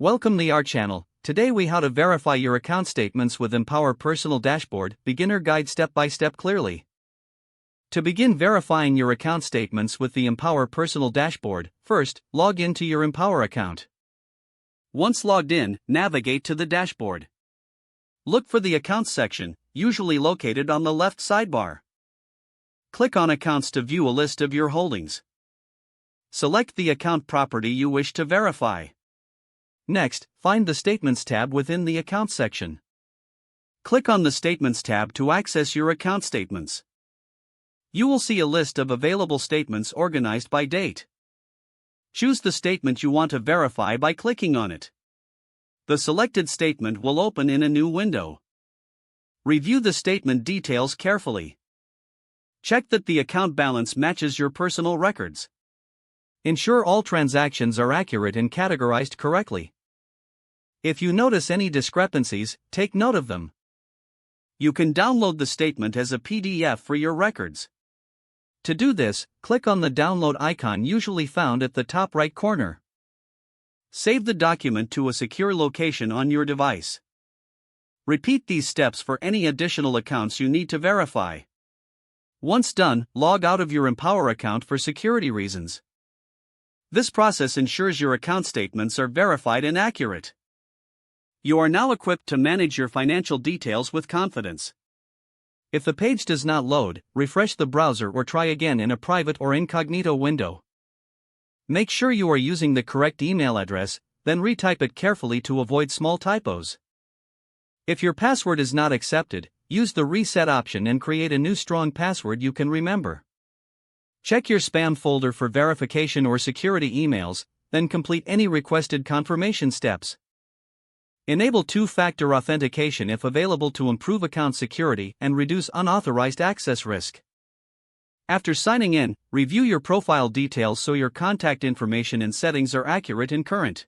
Welcome to our channel. Today we how to verify your account statements with Empower Personal Dashboard, beginner guide step by step clearly. To begin verifying your account statements with the Empower Personal Dashboard, first, log into your Empower account. Once logged in, navigate to the dashboard. Look for the Accounts section, usually located on the left sidebar. Click on Accounts to view a list of your holdings. Select the account property you wish to verify. Next, find the Statements tab within the Accounts section. Click on the Statements tab to access your account statements. You will see a list of available statements organized by date. Choose the statement you want to verify by clicking on it. The selected statement will open in a new window. Review the statement details carefully. Check that the account balance matches your personal records. Ensure all transactions are accurate and categorized correctly. If you notice any discrepancies, take note of them. You can download the statement as a PDF for your records. To do this, click on the download icon usually found at the top right corner. Save the document to a secure location on your device. Repeat these steps for any additional accounts you need to verify. Once done, log out of your Empower account for security reasons. This process ensures your account statements are verified and accurate. You are now equipped to manage your financial details with confidence. If the page does not load, refresh the browser or try again in a private or incognito window. Make sure you are using the correct email address, then retype it carefully to avoid small typos. If your password is not accepted, use the reset option and create a new strong password you can remember. Check your spam folder for verification or security emails, then complete any requested confirmation steps. Enable two-factor authentication if available to improve account security and reduce unauthorized access risk. After signing in, review your profile details so your contact information and settings are accurate and current.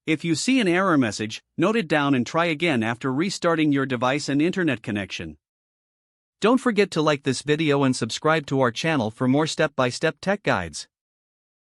If you see an error message, note it down and try again after restarting your device and internet connection. Don't forget to like this video and subscribe to our channel for more step-by-step tech guides.